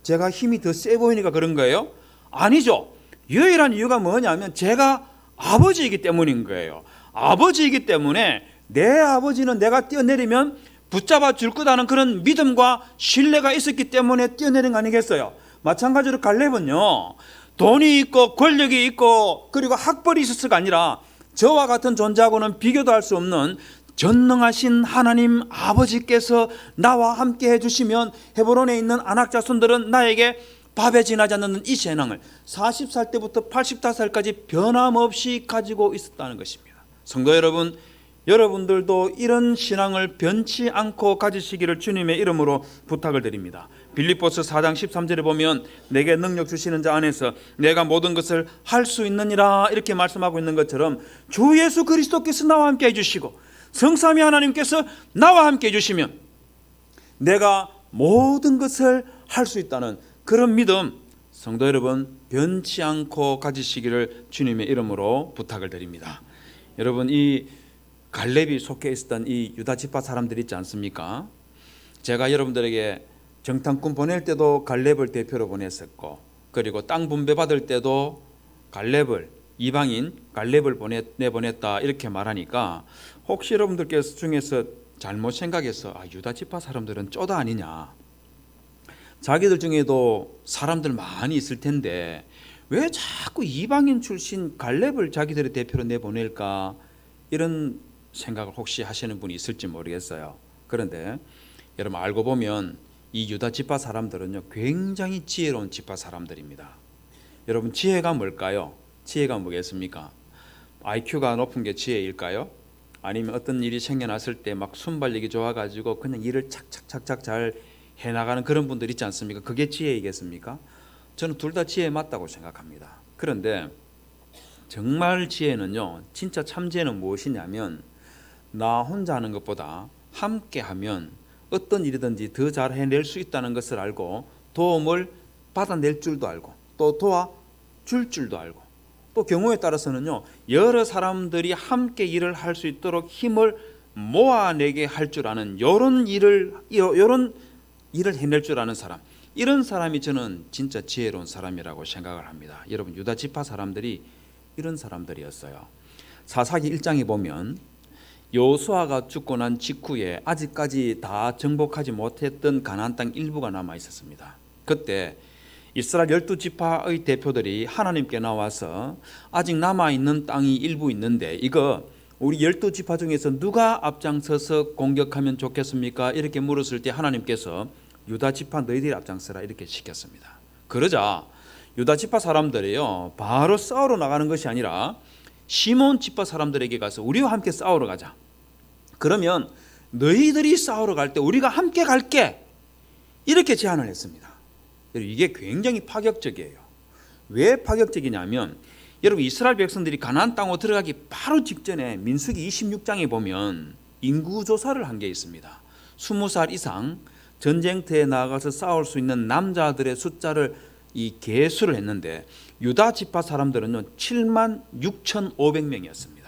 [SPEAKER 1] 제가 힘이 더 세 보이니까 그런 거예요? 아니죠. 유일한 이유가 뭐냐면 제가 아버지이기 때문인 거예요. 아버지이기 때문에 내 아버지는 내가 뛰어내리면 붙잡아 줄 거다는 그런 믿음과 신뢰가 있었기 때문에 뛰어내린 거 아니겠어요? 마찬가지로 갈렙은요, 돈이 있고 권력이 있고 그리고 학벌이 있었을가 아니라 저와 같은 존재하고는 비교도 할 수 없는 전능하신 하나님 아버지께서 나와 함께 해주시면 헤브론에 있는 아낙 자손들은 나에게 밥에 지나지 않는 이 신앙을 40살 때부터 85살까지 변함없이 가지고 있었다는 것입니다. 성도 여러분, 여러분들도 이런 신앙을 변치 않고 가지시기를 주님의 이름으로 부탁을 드립니다. 빌립보서 4장 13절에 보면 내게 능력 주시는 자 안에서 내가 모든 것을 할 수 있느니라 이렇게 말씀하고 있는 것처럼 주 예수 그리스도께서 나와 함께 해주시고 성삼위 하나님께서 나와 함께 해주시면 내가 모든 것을 할 수 있다는 그런 믿음, 성도 여러분 변치 않고 가지시기를 주님의 이름으로 부탁을 드립니다. 여러분, 이 갈렙이 속해 있었던 이 유다 지파 사람들 있지 않습니까? 제가 여러분들에게 정탐꾼 보낼 때도 갈렙을 대표로 보냈었고, 그리고 땅 분배 받을 때도 갈렙을, 이방인 갈렙을 내보냈다 이렇게 말하니까 혹시 여러분들께서 중에서 잘못 생각해서 유다 지파 사람들은 쪼다 아니냐, 자기들 중에도 사람들 많이 있을 텐데 왜 자꾸 이방인 출신 갈렙을 자기들의 대표로 내보낼까, 이런 생각을 혹시 하시는 분이 있을지 모르겠어요. 그런데 여러분 알고 보면 이 유다 지파 사람들은요 굉장히 지혜로운 지파 사람들입니다. 여러분 지혜가 뭘까요? 지혜가 뭐겠습니까? IQ가 높은 게 지혜일까요? 아니면 어떤 일이 생겨났을 때 막 순발력이 좋아가지고 그냥 일을 착착착착 잘 해나가는 그런 분들 있지 않습니까? 그게 지혜이겠습니까? 저는 둘 다 지혜에 맞다고 생각합니다. 그런데 정말 지혜는요, 진짜 참 지혜는 무엇이냐면 나 혼자 하는 것보다 함께 하면 어떤 일이든지 더 잘 해낼 수 있다는 것을 알고 도움을 받아낼 줄도 알고 또 도와줄 줄도 알고 또 경우에 따라서는요 여러 사람들이 함께 일을 할 수 있도록 힘을 모아내게 할 줄 아는 요런 일을 해낼 줄 아는 사람, 이런 사람이 저는 진짜 지혜로운 사람이라고 생각을 합니다. 여러분, 유다 지파 사람들이 이런 사람들이었어요. 사사기 1장에 보면 여호수아가 죽고 난 직후에 아직까지 다 정복하지 못했던 가나안 땅 일부가 남아 있었습니다. 그때 이스라엘 12지파의 대표들이 하나님께 나와서 아직 남아있는 땅이 일부 있는데 이거 우리 12지파 중에서 누가 앞장서서 공격하면 좋겠습니까? 이렇게 물었을 때 하나님께서 유다지파 너희들이 앞장서라 이렇게 시켰습니다. 그러자 유다지파 사람들이요, 바로 싸우러 나가는 것이 아니라 시몬지파 사람들에게 가서 우리와 함께 싸우러 가자. 그러면 너희들이 싸우러 갈 때 우리가 함께 갈게, 이렇게 제안을 했습니다. 이게 굉장히 파격적이에요. 왜 파격적이냐면 여러분, 이스라엘 백성들이 가나안 땅으로 들어가기 바로 직전에 민수기 26장에 보면 인구조사를 한 게 있습니다. 20살 이상 전쟁터에 나가서 싸울 수 있는 남자들의 숫자를 이 계수를 했는데 유다 지파 사람들은요 76,500명이었습니다.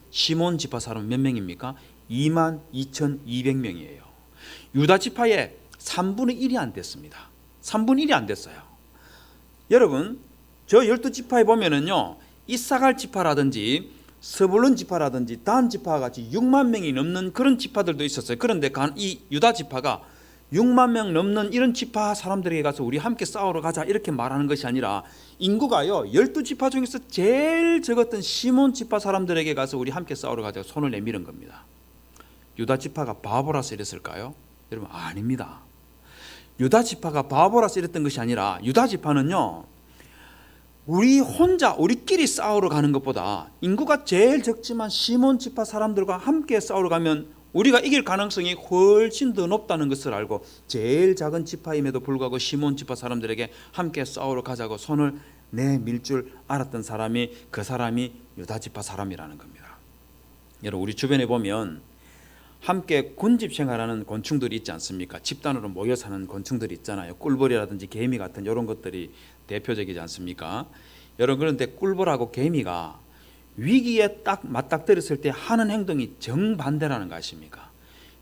[SPEAKER 1] 시몬 지파 사람은 몇 명입니까? 22,200명이에요. 유다 지파의 3분의 1이 안 됐습니다. 3분의 1이 안 됐어요. 여러분, 저 12지파에 보면은요, 이사갈 지파라든지 스불론 지파라든지 단 지파와 같이 6만 명이 넘는 그런 지파들도 있었어요. 그런데 이 유다 지파가 6만 명 넘는 이런 지파 사람들에게 가서 우리 함께 싸우러 가자 이렇게 말하는 것이 아니라 인구가요 12지파 중에서 제일 적었던 시몬 지파 사람들에게 가서 우리 함께 싸우러 가자 손을 내밀은 겁니다. 유다 지파가 바보라서 이랬을까요? 여러분, 아닙니다. 유다 지파가 바보라서 이랬던 것이 아니라 유다 지파는요, 우리끼리 싸우러 가는 것보다 인구가 제일 적지만 시몬 지파 사람들과 함께 싸우러 가면 우리가 이길 가능성이 훨씬 더 높다는 것을 알고 제일 작은 지파임에도 불구하고 시몬 지파 사람들에게 함께 싸우러 가자고 손을 내밀 줄 알았던 사람이, 그 사람이 유다 지파 사람이라는 겁니다. 여러분, 우리 주변에 보면 함께 군집 생활하는 곤충들이 있지 않습니까? 집단으로 모여 사는 곤충들이 있잖아요. 꿀벌이라든지 개미 같은 이런 것들이 대표적이지 않습니까? 여러분, 그런데 꿀벌하고 개미가 위기에 딱 맞닥뜨렸을 때 하는 행동이 정반대라는 거 아십니까?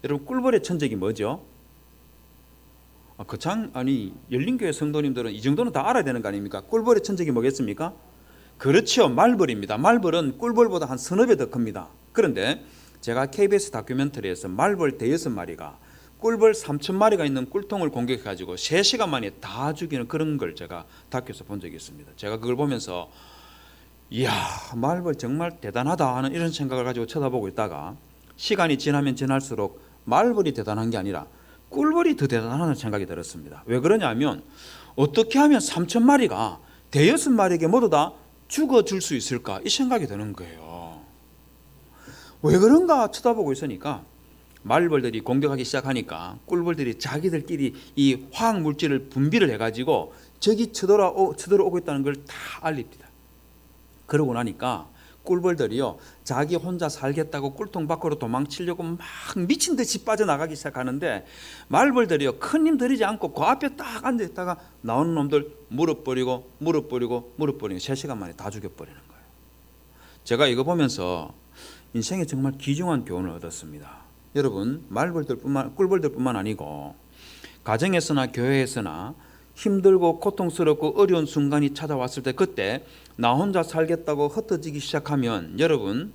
[SPEAKER 1] 여러분, 꿀벌의 천적이 뭐죠? 열린교회 성도님들은 이 정도는 다 알아야 되는 거 아닙니까? 꿀벌의 천적이 뭐겠습니까? 그렇죠, 말벌입니다. 말벌은 꿀벌보다 한 서너 배 더 큽니다. 그런데 제가 KBS 다큐멘터리에서 말벌 6마리가 꿀벌 3,000마리가 있는 꿀통을 공격해가지고 3시간 만에 다 죽이는 그런 걸 제가 다큐에서 본 적이 있습니다. 제가 그걸 보면서 이야, 말벌 정말 대단하다 하는 이런 생각을 가지고 쳐다보고 있다가 시간이 지나면 지날수록 말벌이 대단한 게 아니라 꿀벌이 더 대단하다는 생각이 들었습니다. 왜 그러냐면 어떻게 하면 3,000마리가 6마리에게 모두 다 죽어줄 수 있을까, 이 생각이 드는 거예요. 왜 그런가 쳐다보고 있으니까 말벌들이 공격하기 시작하니까 꿀벌들이 자기들끼리 이 화학 물질을 분비를 해가지고 적이 쳐들어오고 있다는 걸 다 알립니다. 그러고 나니까 꿀벌들이요, 자기 혼자 살겠다고 꿀통 밖으로 도망치려고 막 미친 듯이 빠져나가기 시작하는데 말벌들이요, 큰 힘 들이지 않고 그 앞에 딱 앉아있다가 나오는 놈들 물어버리고 3시간 만에 다 죽여버리는 거예요. 제가 이거 보면서 인생에 정말 귀중한 교훈을 얻었습니다. 여러분, 꿀벌들뿐만 아니고 가정에서나 교회에서나 힘들고 고통스럽고 어려운 순간이 찾아왔을 때 그때 나 혼자 살겠다고 흩어지기 시작하면 여러분,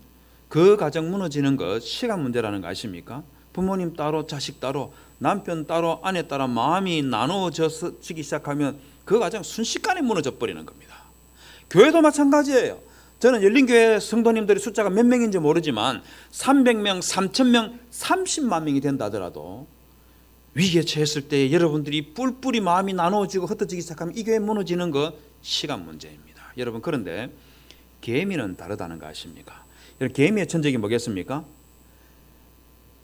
[SPEAKER 1] 그 가정 무너지는 것 시간 문제라는 거 아십니까? 부모님 따로 자식 따로 남편 따로 아내 따로 마음이 나누어지기 시작하면 그 가정 순식간에 무너져 버리는 겁니다. 교회도 마찬가지예요. 저는 열린교회 성도님들의 숫자가 몇 명인지 모르지만 300명, 3,000명, 30만 명이 된다 하더라도 위기에 처했을 때 여러분들이 뿔뿔이 마음이 나누어지고 흩어지기 시작하면 이 교회 무너지는 거 시간 문제입니다. 여러분, 그런데 개미는 다르다는 거 아십니까? 여러분, 개미의 천적이 뭐겠습니까?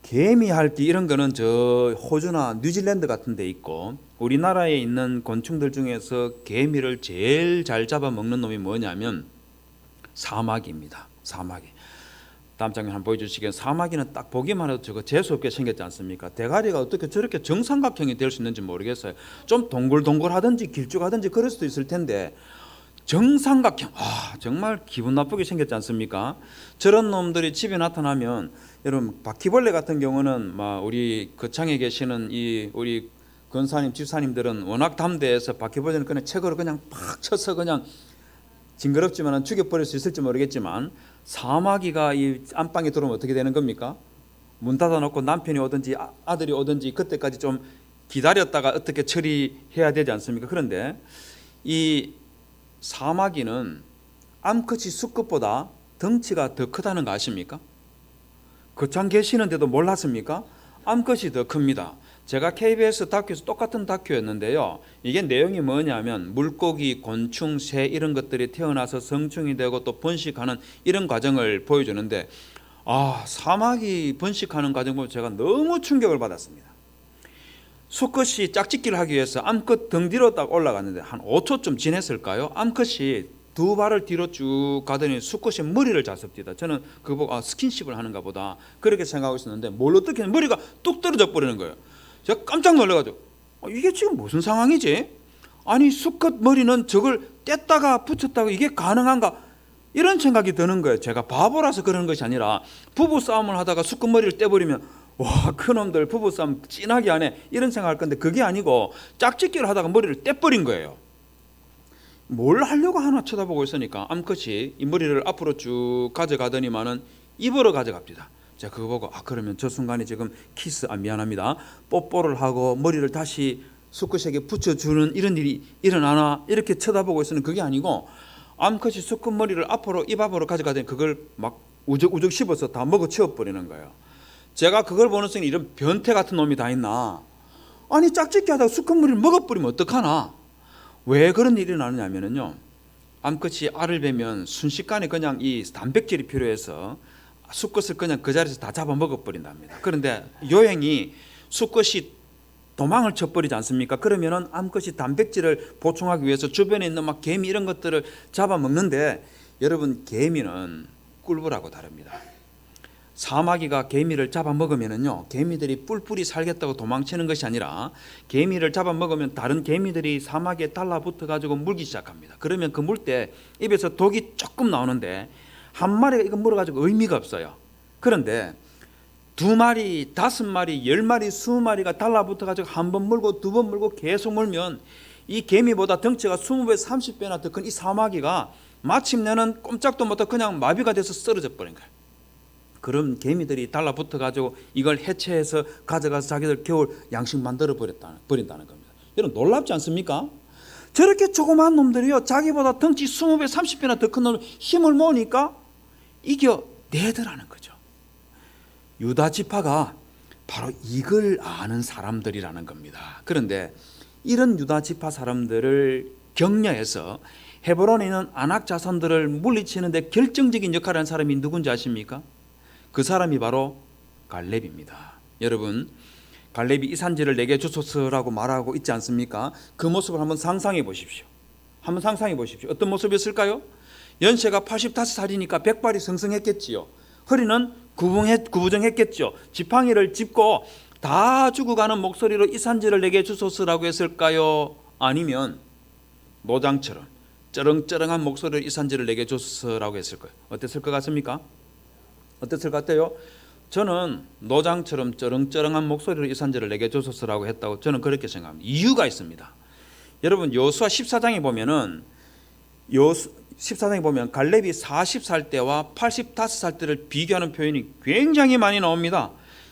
[SPEAKER 1] 개미 핥기 이런 거는 저 호주나 뉴질랜드 같은 데 있고 우리나라에 있는 곤충들 중에서 개미를 제일 잘 잡아먹는 놈이 뭐냐면 사마귀입니다. 사마귀. 다음 장면 한번 보여주시겠어요? 사마귀는 딱 보기만 해도 저거 재수없게 생겼지 않습니까? 대가리가 어떻게 저렇게 정삼각형이 될 수 있는지 모르겠어요. 좀 동글동글하든지 길쭉하든지 그럴 수도 있을 텐데 정삼각형. 정말 기분 나쁘게 생겼지 않습니까? 저런 놈들이 집에 나타나면 여러분 바퀴벌레 같은 경우는 막 우리 거창에 계시는 이 우리 권사님 집사님들은 워낙 담대해서 바퀴벌레는 그냥 책으로 그냥 팍 쳐서 그냥 징그럽지만 죽여버릴 수 있을지 모르겠지만 사마귀가 이 안방에 들어오면 어떻게 되는 겁니까? 문 닫아놓고 남편이 오든지 아들이 오든지 그때까지 좀 기다렸다가 어떻게 처리해야 되지 않습니까? 그런데 이 사마귀는 암컷이 수컷보다 덩치가 더 크다는 거 아십니까? 거창 계시는데도 몰랐습니까? 암컷이 더 큽니다. 제가 KBS 다큐에서 똑같은 다큐였는데요. 이게 내용이 뭐냐면 물고기, 곤충, 새 이런 것들이 태어나서 성충이 되고 또 번식하는 이런 과정을 보여주는데 사마귀 번식하는 과정 보면 제가 너무 충격을 받았습니다. 수컷이 짝짓기를 하기 위해서 암컷 등 뒤로 딱 올라갔는데 한 5초쯤 지냈을까요? 암컷이 두 발을 뒤로 쭉 가더니 수컷이 머리를 잡습니다. 저는 그거 보고 스킨십을 하는가 보다 그렇게 생각하고 있었는데 뭘 어떻게 머리가 뚝 떨어져 버리는 거예요. 제가 깜짝 놀라가지고 이게 지금 무슨 상황이지? 아니 수컷 머리는 저걸 뗐다가 붙였다가 이게 가능한가? 이런 생각이 드는 거예요. 제가 바보라서 그러는 것이 아니라 부부싸움을 하다가 수컷 머리를 떼버리면 그놈들 부부싸움 진하게 하네 이런 생각할 건데 그게 아니고 짝짓기를 하다가 머리를 떼버린 거예요. 뭘 하려고 하나 쳐다보고 있으니까 암컷이 이 머리를 앞으로 쭉 가져가더니만은 입으로 가져갑니다. 제가 그거 보고 그러면 저 순간에 지금 미안합니다. 뽀뽀를 하고 머리를 다시 수컷에게 붙여주는 이런 일이 일어나나 이렇게 쳐다보고 있으면 그게 아니고 암컷이 수컷 머리를 앞으로 입 앞으로 가져가더니 그걸 막 우적우적 씹어서 다 먹어 치워버리는 거예요. 제가 그걸 보는 순간 이런 변태 같은 놈이 다 있나? 아니 짝짓기 하다가 수컷 머리를 먹어버리면 어떡하나? 왜 그런 일이 나느냐면요. 암컷이 알을 베면 순식간에 그냥 이 단백질이 필요해서 수컷을 그냥 그 자리에서 다 잡아 먹어버린답니다. 그런데 요행이 수컷이 도망을 쳐버리지 않습니까? 그러면은 암컷이 단백질을 보충하기 위해서 주변에 있는 막 개미 이런 것들을 잡아 먹는데 여러분 개미는 꿀벌하고 다릅니다. 사마귀가 개미를 잡아먹으면요 개미들이 뿔뿔이 살겠다고 도망치는 것이 아니라 개미를 잡아먹으면 다른 개미들이 사마귀에 달라붙어 가지고 물기 시작합니다. 그러면 그 물 때 입에서 독이 조금 나오는데 한 마리가 이거 물어가지고 의미가 없어요. 그런데 두 마리, 5마리, 10마리, 20마리가 달라붙어 가지고 한 번 물고 두 번 물고 계속 물면 이 개미보다 덩치가 20배, 30배나 더 큰 이 사마귀가 마침내는 꼼짝도 못하고 그냥 마비가 돼서 쓰러져 버린 거예요. 그런 개미들이 달라붙어 가지고 이걸 해체해서 가져가서 자기들 겨울 양식 만들어 버린다는 겁니다. 여러분 놀랍지 않습니까? 저렇게 조그만 놈들이요 자기보다 덩치 20배 30배나 더 큰 놈을 힘을 모으니까 이겨내더라는 거죠. 유다 지파가 바로 이걸 아는 사람들이라는 겁니다. 그런데 이런 유다 지파 사람들을 격려해서 헤브론에 있는 아낙 자손들을 물리치는데 결정적인 역할을 한 사람이 누군지 아십니까? 그 사람이 바로 갈렙입니다. 여러분 갈렙이 이 산지를 내게 주소서라고 말하고 있지 않습니까? 그 모습을 한번 상상해 보십시오. 어떤 모습이었을까요? 연세가 85살이니까 백발이 성성했겠지요. 허리는 구부정했겠죠. 지팡이를 짚고 다 죽어가는 목소리로 이 산지를 내게 주소서라고 했을까요? 아니면 노장처럼 쩌렁쩌렁한 목소리로 이 산지를 내게 주소서라고 했을 거예요. 어땠을 것 같습니까? 어땠을 것 같아요? 저는 노장처럼 쩌렁쩌렁한 목소리로 이 산지를 내게 주소서라고 했다고 저는 그렇게 생각합니다. 이유가 있습니다. 여러분 여호수아 14장에 보면은 14장에 보면 갈렙이 40살 때와 85살 때를 비교하는 표현이 굉장히 많이 나옵니다.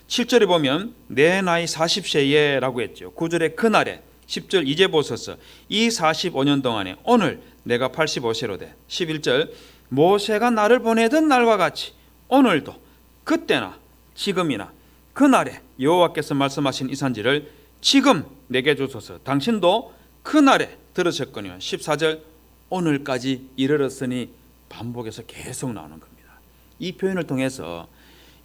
[SPEAKER 1] 7절에 보면 내 나이 40세에 라고 했죠. 9절에 그날에 10절 이제 보소서 이 45년 동안에 오늘 내가 85세로 돼. 11절 모세가 나를 보내던 날과 같이 오늘도 그때나 지금이나 그날에 여호와께서 말씀하신 이 산지를 지금 내게 주소서. 당신도 그날에 들으셨거니와 14절 오늘까지 이르렀으니 반복해서 계속 나오는 겁니다. 이 표현을 통해서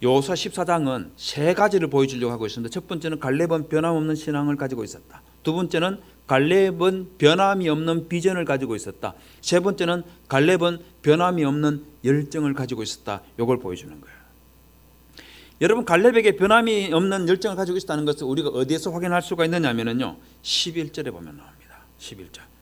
[SPEAKER 1] 여호수아 14장은 세 가지를 보여주려고 하고 있습니다. 첫 번째는 갈렙은 변함없는 신앙을 가지고 있었다. 두 번째는 갈렙은 변함이 없는 비전을 가지고 있었다. 세 번째는 갈렙은 변함이 없는 열정을 가지고 있었다. 이걸 보여주는 거예요. 여러분 갈렙에게 변함이 없는 열정을 가지고 있다는 것을 우리가 어디에서 확인할 수가 있느냐면요 11절에 보면 나옵니다.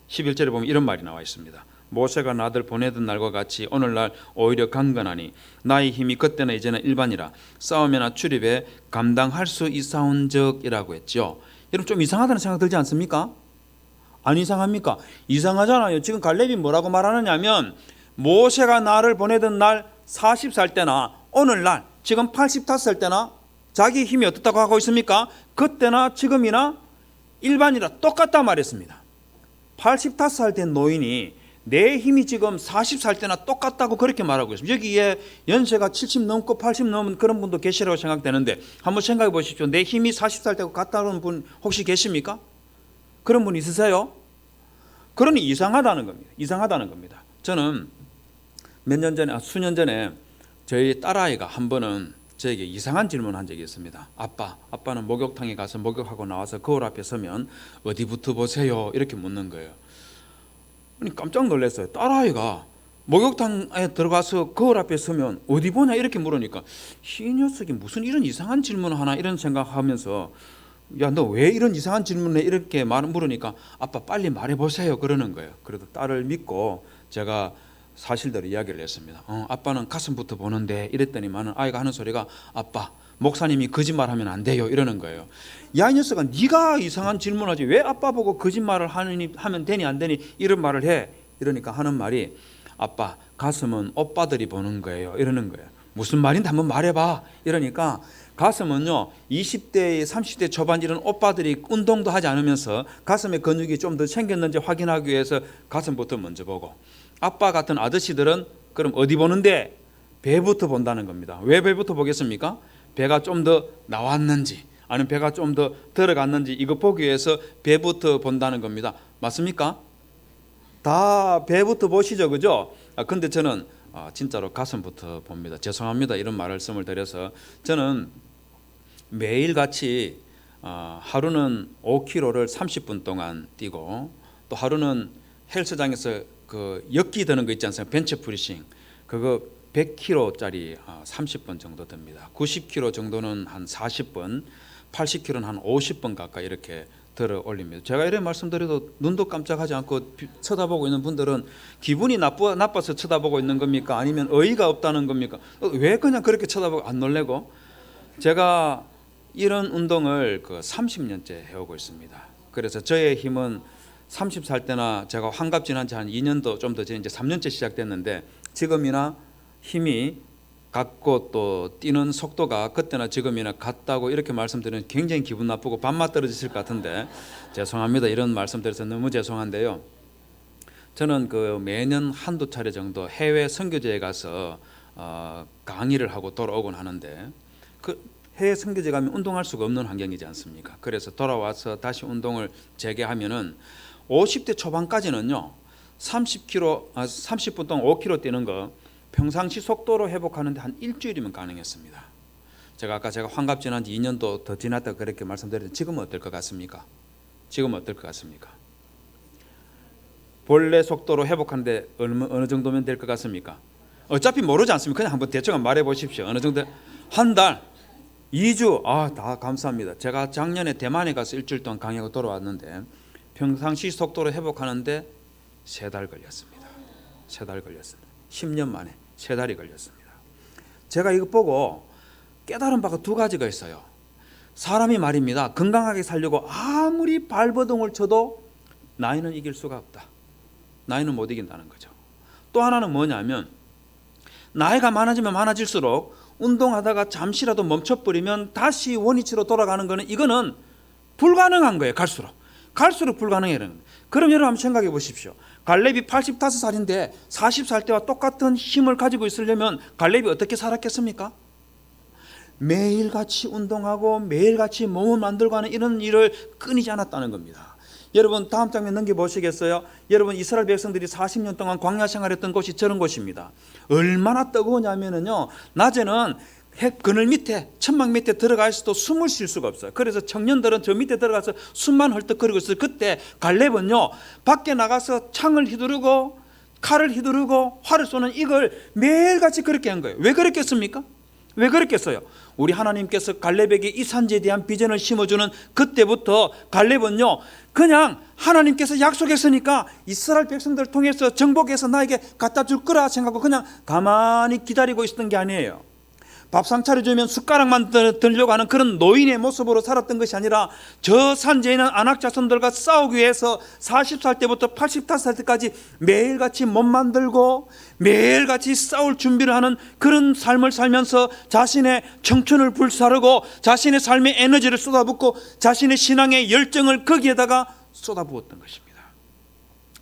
[SPEAKER 1] 11절에 보면 이런 말이 나와 있습니다. 모세가 나들 보내던 날과 같이 오늘날 오히려 강건하니 나의 힘이 그때나 이제는 일반이라 싸움이나 출입에 감당할 수 있사온적이라고 했죠. 여러분 좀 이상하다는 생각 들지 않습니까? 안 이상합니까? 이상하잖아요. 지금 갈렙이 뭐라고 말하느냐면 모세가 나를 보내던 날 40살 때나 오늘날 지금 85살 때나 자기 힘이 어떻다고 하고 있습니까? 그때나 지금이나 일반이라 똑같다 말했습니다. 85살 된 노인이 내 힘이 지금 40살 때나 똑같다고 그렇게 말하고 있습니다. 여기에 연세가 70 넘고 80 넘은 그런 분도 계시라고 생각되는데 한번 생각해 보십시오. 내 힘이 40살 때고 같다는 분 혹시 계십니까? 그런 분 있으세요? 그러니 이상하다는 겁니다. 이상하다는 겁니다. 저는 몇 년 전에 수년 전에 저희 딸아이가 한 번은 저에게 이상한 질문을 한 적이 있습니다. 아빠는 목욕탕에 가서 목욕하고 나와서 거울 앞에 서면 어디부터 보세요? 이렇게 묻는 거예요. 깜짝 놀랐어요. 딸아이가 목욕탕에 들어가서 거울 앞에 서면 어디 보냐 이렇게 물으니까 이 녀석이 무슨 이런 이상한 질문을 하나 이런 생각하면서 야, 너 왜 이런 이상한 질문을 해? 이렇게 물으니까 아빠 빨리 말해보세요 그러는 거예요. 그래도 딸을 믿고 제가 사실대로 이야기를 했습니다. 아빠는 가슴부터 보는데 이랬더니만 아이가 하는 소리가 아빠 목사님이 거짓말하면 안 돼요 이러는 거예요. 야, 이 녀석아 네가 이상한 질문하지 왜 아빠 보고 거짓말을 하면 되니 안 되니 이런 말을 해. 이러니까 하는 말이 아빠 가슴은 오빠들이 보는 거예요 이러는 거예요. 무슨 말인지 한번 말해봐. 이러니까 가슴은요 20대 30대 초반 이런 오빠들이 운동도 하지 않으면서 가슴에 근육이 좀 더 생겼는지 확인하기 위해서 가슴부터 먼저 보고 아빠 같은 아저씨들은 그럼 어디 보는데 배부터 본다는 겁니다. 왜 배부터 보겠습니까? 배가 좀 더 나왔는지 아니면 배가 좀 더 들어갔는지 이거 보기 위해서 배부터 본다는 겁니다. 맞습니까? 다 배부터 보시죠, 그죠? 근데 저는 진짜로 가슴부터 봅니다. 죄송합니다. 이런 말씀을 드려서 저는 매일같이 하루는 5km를 30분 동안 뛰고 또 하루는 헬스장에서 그 역기 드는 거 있지 않습니까? 벤치 프리싱 그거 100kg짜리 30분 정도 됩니다. 90kg 정도는 한 40분, 80kg는 한 50분 가까이 이렇게 들어 올립니다. 제가 이런 말씀드려도 눈도 깜짝하지 않고 쳐다보고 있는 분들은 기분이 나빠서 쳐다보고 있는 겁니까? 아니면 어이가 없다는 겁니까? 왜 그냥 그렇게 쳐다보고 안 놀래고? 제가 이런 운동을 그 30년째 해오고 있습니다. 그래서 저의 힘은 30살 때나 제가 환갑 지난 지 한 2년도 좀 더 전에 이제 3년째 시작됐는데 지금이나 힘이 같고 또 뛰는 속도가 그때나 지금이나 같다고 이렇게 말씀드리면 굉장히 기분 나쁘고 밥맛 떨어지실 것 같은데 죄송합니다. 이런 말씀드려서 너무 죄송한데요. 저는 그 매년 한두 차례 정도 해외 선교제에 가서 강의를 하고 돌아오곤 하는데 그 해외 선교제 가면 운동할 수가 없는 환경이지 않습니까? 그래서 돌아와서 다시 운동을 재개하면은 50대 초반까지는요 30분 동안 5km 뛰는 거 평상시 속도로 회복하는데 한 일주일이면 가능했습니다. 제가 아까 환갑 지난 지 2년도 더 지났다 그렇게 말씀드렸는데 지금은 어떨 것 같습니까? 지금은 어떨 것 같습니까? 본래 속도로 회복하는데 어느 정도면 될 것 같습니까? 어차피 모르지 않습니까? 그냥 한번 대충 말해 보십시오. 어느 정도? 한 달, 2주, 다 감사합니다. 제가 작년에 대만에 가서 일주일 동안 강의하고 돌아왔는데 평상시 속도로 회복하는데 3달 걸렸습니다. 3달 걸렸습니다. 10년 만에 3달이 걸렸습니다. 제가 이거 보고 깨달은 바가 2가지가 있어요. 사람이 말입니다. 건강하게 살려고 아무리 발버둥을 쳐도 나이는 이길 수가 없다. 나이는 못 이긴다는 거죠. 또 하나는 뭐냐면 나이가 많아지면 많아질수록 운동하다가 잠시라도 멈춰버리면 다시 원위치로 돌아가는 거는 이거는 불가능한 거예요. 갈수록 불가능해요. 그럼 여러분 한번 생각해 보십시오. 갈렙이 85살인데 40살 때와 똑같은 힘을 가지고 있으려면 갈렙이 어떻게 살았겠습니까? 매일같이 운동하고 매일같이 몸을 만들고 하는 이런 일을 끊이지 않았다는 겁니다. 여러분 다음 장면 넘겨보시겠어요? 여러분 이스라엘 백성들이 40년 동안 광야 생활했던 곳이 저런 곳입니다. 얼마나 뜨거우냐면요 낮에는 해 그늘 밑에 천막 밑에 들어가 있어도 숨을 쉴 수가 없어요. 그래서 청년들은 저 밑에 들어가서 숨만 헐떡거리고 있어요. 그때 갈렙은요 밖에 나가서 창을 휘두르고 칼을 휘두르고 활을 쏘는 이걸 매일같이 그렇게 한 거예요. 왜 그렇게 했습니까? 왜 그랬겠어요? 우리 하나님께서 갈렙에게 이 산지에 대한 비전을 심어주는 그때부터 갈렙은요, 그냥 하나님께서 약속했으니까 이스라엘 백성들을 통해서 정복해서 나에게 갖다 줄 거라 생각하고 그냥 가만히 기다리고 있었던 게 아니에요. 밥상 차려주면 숟가락만 들려고 하는 그런 노인의 모습으로 살았던 것이 아니라 저 산지에 있는 아낙 자손들과 싸우기 위해서 40살 때부터 85살 때까지 매일같이 몸 만들고 매일같이 싸울 준비를 하는 그런 삶을 살면서 자신의 청춘을 불사르고 자신의 삶의 에너지를 쏟아붓고 자신의 신앙의 열정을 거기에다가 쏟아부었던 것입니다.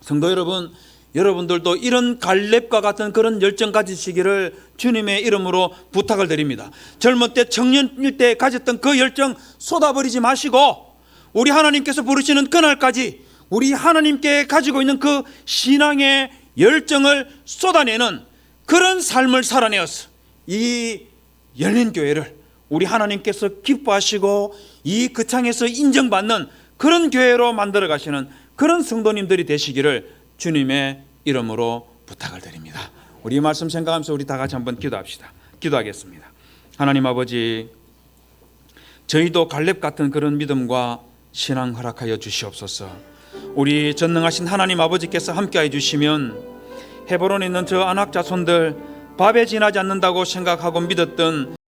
[SPEAKER 1] 성도 여러분, 여러분들도 이런 갈렙과 같은 그런 열정 가지시기를 주님의 이름으로 부탁을 드립니다. 젊은 때 청년일 때 가졌던 그 열정 쏟아버리지 마시고 우리 하나님께서 부르시는 그날까지 우리 하나님께 가지고 있는 그 신앙의 열정을 쏟아내는 그런 삶을 살아내어서 이 열린 교회를 우리 하나님께서 기뻐하시고 이 거창에서 인정받는 그런 교회로 만들어 가시는 그런 성도님들이 되시기를 주님의 이름으로 부탁을 드립니다. 우리 말씀 생각하면서 우리 다 같이 한번 기도합시다. 기도하겠습니다. 하나님 아버지, 저희도 갈렙 같은 그런 믿음과 신앙 허락하여 주시옵소서. 우리 전능하신 하나님 아버지께서 함께해 주시면 헤브론에 있는 저 아낙 자손들 밥에 지나지 않는다고 생각하고 믿었던